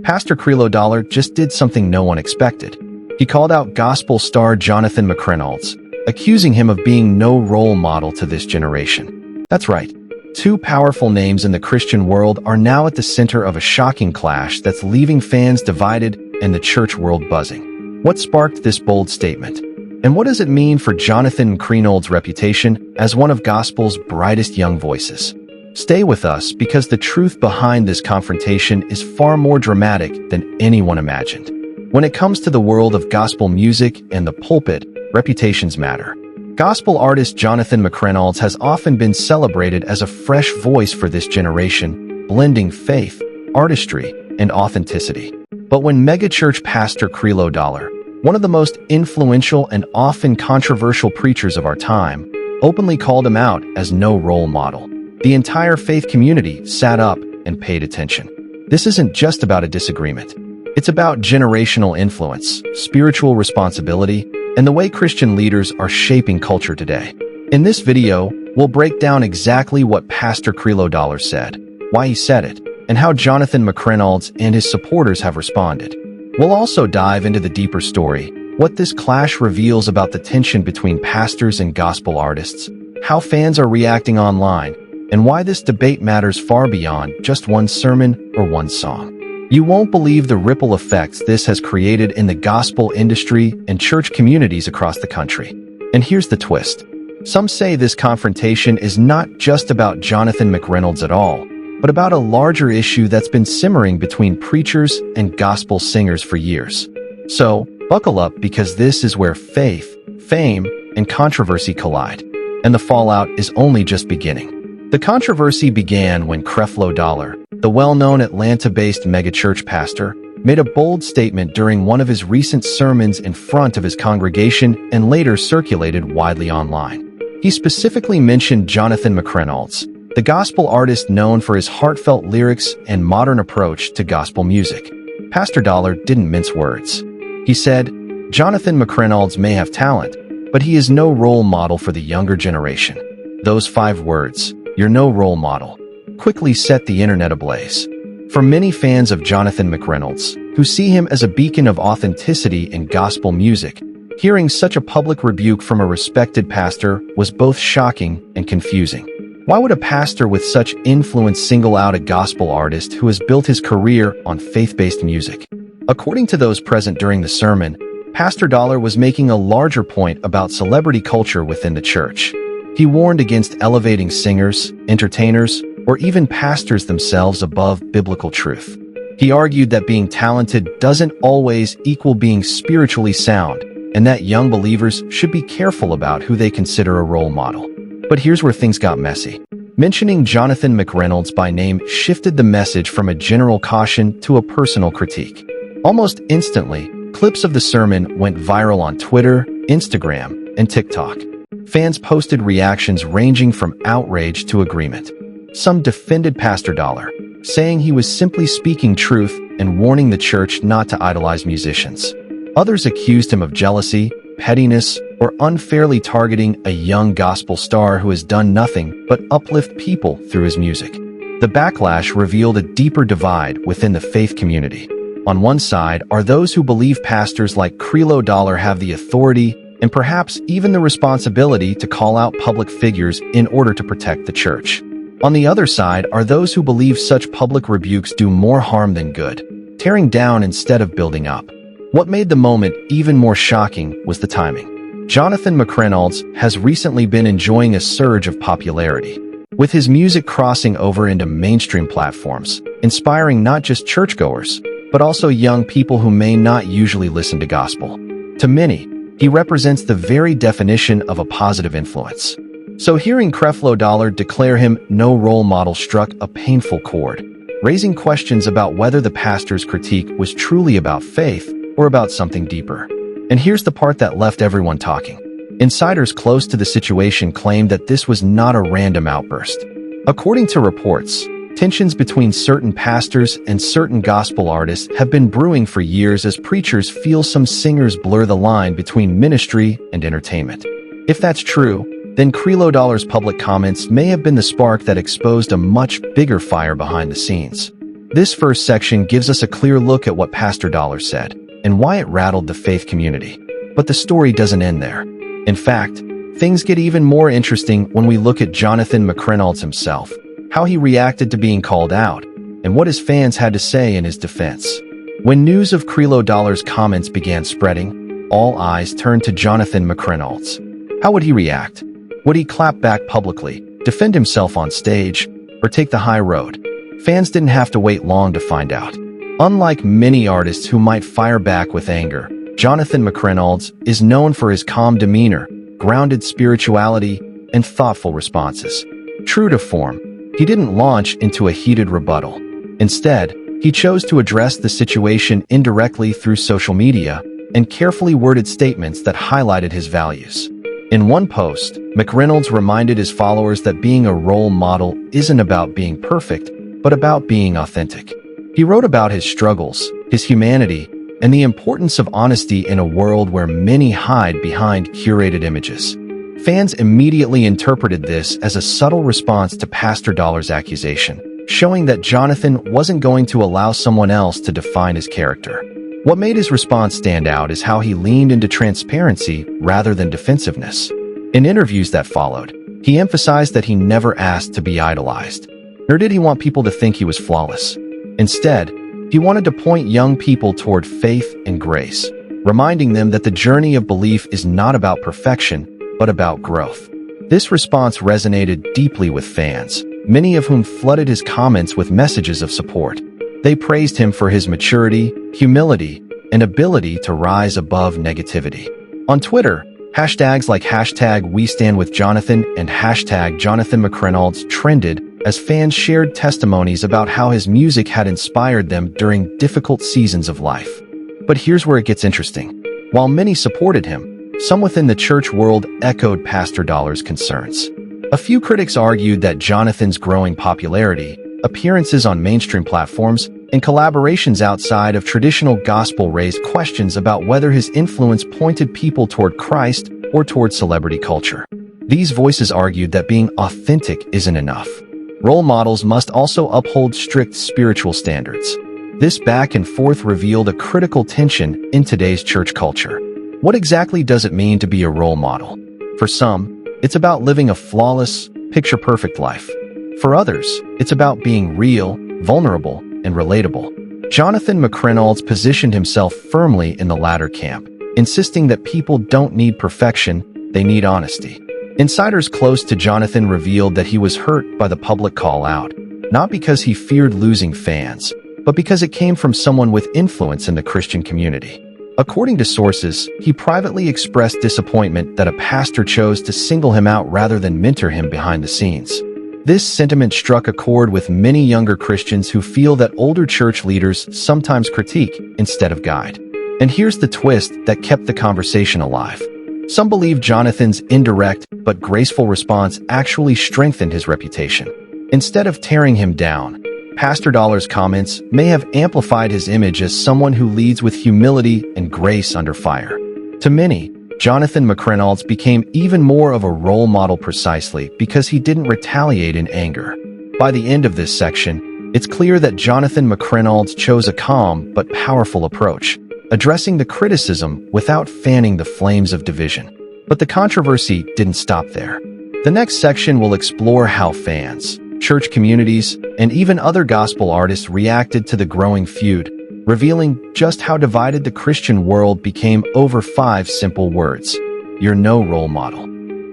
Pastor Creflo just did something no one expected. He called out gospel star Jonathan McReynolds, accusing him of being no role model to this generation. That's right. Two powerful names in the Christian world are now at the center of a shocking clash that's leaving fans divided and the church world buzzing. What sparked this bold statement? And what does it mean for Jonathan McReynolds' reputation as one of gospel's brightest young voices? Stay with us because the truth behind this confrontation is far more dramatic than anyone imagined. When it comes to the world of gospel music and the pulpit, reputations matter. Gospel artist Jonathan McReynolds has often been celebrated as a fresh voice for this generation, blending faith, artistry, and authenticity. But when megachurch pastor Creflo, one of the most influential and often controversial preachers of our time, openly called him out as no role model, the entire faith community sat up and paid attention. This isn't just about a disagreement. It's about generational influence, spiritual responsibility, and the way Christian leaders are shaping culture today. In this video, we'll break down exactly what Pastor Creflo said, why he said it, and how Jonathan McReynolds and his supporters have responded. We'll also dive into the deeper story, what this clash reveals about the tension between pastors and gospel artists, how fans are reacting online, and why this debate matters far beyond just one sermon or one song. You won't believe the ripple effects this has created in the gospel industry and church communities across the country. And here's the twist. Some say this confrontation is not just about Jonathan McReynolds at all, but about a larger issue that's been simmering between preachers and gospel singers for years. So, buckle up because this is where faith, fame, and controversy collide. And the fallout is only just beginning. The controversy began when Creflo, the well-known Atlanta-based megachurch pastor, made a bold statement during one of his recent sermons in front of his congregation and later circulated widely online. He specifically mentioned Jonathan McReynolds, the gospel artist known for his heartfelt lyrics and modern approach to gospel music. Pastor didn't mince words. He said, "Jonathan McReynolds may have talent, but he is no role model for the younger generation." Those 5 words, "You're no role model," quickly set the internet ablaze. For many fans of Jonathan McReynolds, who see him as a beacon of authenticity in gospel music, hearing such a public rebuke from a respected pastor was both shocking and confusing. Why would a pastor with such influence single out a gospel artist who has built his career on faith-based music? According to those present during the sermon, Pastor was making a larger point about celebrity culture within the church. He warned against elevating singers, entertainers, or even pastors themselves above biblical truth. He argued that being talented doesn't always equal being spiritually sound, and that young believers should be careful about who they consider a role model. But here's where things got messy. Mentioning Jonathan McReynolds by name shifted the message from a general caution to a personal critique. Almost instantly, clips of the sermon went viral on Twitter, Instagram, and TikTok. Fans posted reactions ranging from outrage to agreement. Some defended Pastor saying he was simply speaking truth and warning the church not to idolize musicians. Others accused him of jealousy, pettiness, or unfairly targeting a young gospel star who has done nothing but uplift people through his music. The backlash revealed a deeper divide within the faith community. On one side are those who believe pastors like Creflo have the authority and perhaps even the responsibility to call out public figures in order to protect the church. On the other side are those who believe such public rebukes do more harm than good, tearing down instead of building up. What made the moment even more shocking was the timing. Jonathan McReynolds has recently been enjoying a surge of popularity, with his music crossing over into mainstream platforms, inspiring not just churchgoers, but also young people who may not usually listen to gospel. To many, he represents the very definition of a positive influence. So hearing Creflo declare him no role model struck a painful chord, raising questions about whether the pastor's critique was truly about faith or about something deeper. And here's the part that left everyone talking. Insiders close to the situation claimed that this was not a random outburst. According to reports, tensions between certain pastors and certain gospel artists have been brewing for years as preachers feel some singers blur the line between ministry and entertainment. If that's true, then Creflo's public comments may have been the spark that exposed a much bigger fire behind the scenes. This first section gives us a clear look at what Pastor Dollar said and why it rattled the faith community. But the story doesn't end there. In fact, things get even more interesting when we look at Jonathan McReynolds himself, how he reacted to being called out, and what his fans had to say in his defense. When news of Creflo Dollar's comments began spreading, all eyes turned to Jonathan McReynolds. How would he react? Would he clap back publicly, defend himself on stage, or take the high road? Fans didn't have to wait long to find out. Unlike many artists who might fire back with anger, Jonathan McReynolds is known for his calm demeanor, grounded spirituality, and thoughtful responses. True to form, he didn't launch into a heated rebuttal. Instead, he chose to address the situation indirectly through social media and carefully worded statements that highlighted his values. In one post, McReynolds reminded his followers that being a role model isn't about being perfect, but about being authentic. He wrote about his struggles, his humanity, and the importance of honesty in a world where many hide behind curated images. Fans immediately interpreted this as a subtle response to Pastor Dollar's accusation, showing that Jonathan wasn't going to allow someone else to define his character. What made his response stand out is how he leaned into transparency rather than defensiveness. In interviews that followed, he emphasized that he never asked to be idolized, nor did he want people to think he was flawless. Instead, he wanted to point young people toward faith and grace, reminding them that the journey of belief is not about perfection, but about growth. This response resonated deeply with fans, many of whom flooded his comments with messages of support. They praised him for his maturity, humility, and ability to rise above negativity. On Twitter, hashtags like #WeStandWithJonathan and #JonathanMcReynolds trended as fans shared testimonies about how his music had inspired them during difficult seasons of life. But here's where it gets interesting. While many supported him, some within the church world echoed Pastor Dollar's concerns. A few critics argued that Jonathan's growing popularity, appearances on mainstream platforms, and collaborations outside of traditional gospel raised questions about whether his influence pointed people toward Christ or toward celebrity culture. These voices argued that being authentic isn't enough. Role models must also uphold strict spiritual standards. This back and forth revealed a critical tension in today's church culture. What exactly does it mean to be a role model? For some, it's about living a flawless, picture-perfect life. For others, it's about being real, vulnerable, and relatable. Jonathan McReynolds positioned himself firmly in the latter camp, insisting that people don't need perfection, they need honesty. Insiders close to Jonathan revealed that he was hurt by the public call-out, not because he feared losing fans, but because it came from someone with influence in the Christian community. According to sources, he privately expressed disappointment that a pastor chose to single him out rather than mentor him behind the scenes. This sentiment struck a chord with many younger Christians who feel that older church leaders sometimes critique instead of guide. And here's the twist that kept the conversation alive. Some believe Jonathan's indirect but graceful response actually strengthened his reputation. Instead of tearing him down, Pastor Dollar's comments may have amplified his image as someone who leads with humility and grace under fire. To many, Jonathan McReynolds became even more of a role model precisely because he didn't retaliate in anger. By the end of this section, it's clear that Jonathan McReynolds chose a calm but powerful approach, addressing the criticism without fanning the flames of division. But the controversy didn't stop there. The next section will explore how fans, church communities, and even other gospel artists reacted to the growing feud, revealing just how divided the Christian world became over 5 simple words: "You're no role model."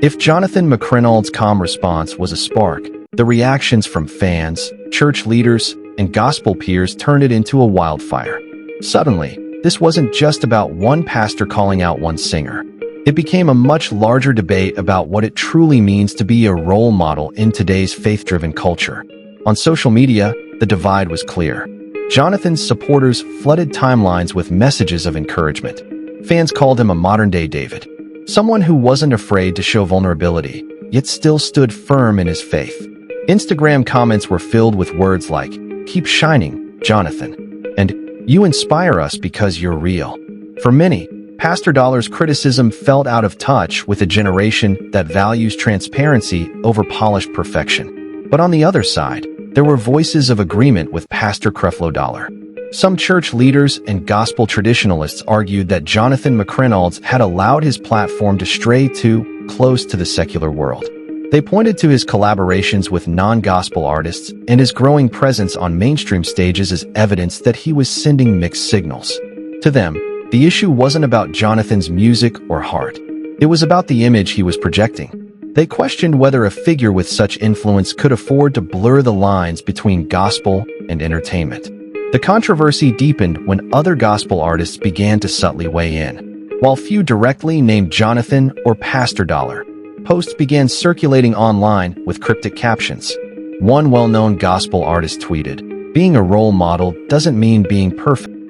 If Jonathan McReynolds' calm response was a spark, the reactions from fans, church leaders, and gospel peers turned it into a wildfire. Suddenly, this wasn't just about one pastor calling out one singer. It became a much larger debate about what it truly means to be a role model in today's faith-driven culture. On social media, the divide was clear. Jonathan's supporters flooded timelines with messages of encouragement. Fans called him a modern-day David, someone who wasn't afraid to show vulnerability, yet still stood firm in his faith. Instagram comments were filled with words like, "Keep shining, Jonathan," and "You inspire us because you're real." For many, Pastor Dollar's criticism felt out of touch with a generation that values transparency over polished perfection. But on the other side, there were voices of agreement with Pastor Creflo Dollar. Some church leaders and gospel traditionalists argued that Jonathan McReynolds had allowed his platform to stray too close to the secular world. They pointed to his collaborations with non-gospel artists and his growing presence on mainstream stages as evidence that he was sending mixed signals. To them, the issue wasn't about Jonathan's music or heart. It was about the image he was projecting. They questioned whether a figure with such influence could afford to blur the lines between gospel and entertainment. The controversy deepened when other gospel artists began to subtly weigh in. While few directly named Jonathan or Pastor Dollar, posts began circulating online with cryptic captions. One well-known gospel artist tweeted, "Being a role model doesn't mean being perfect."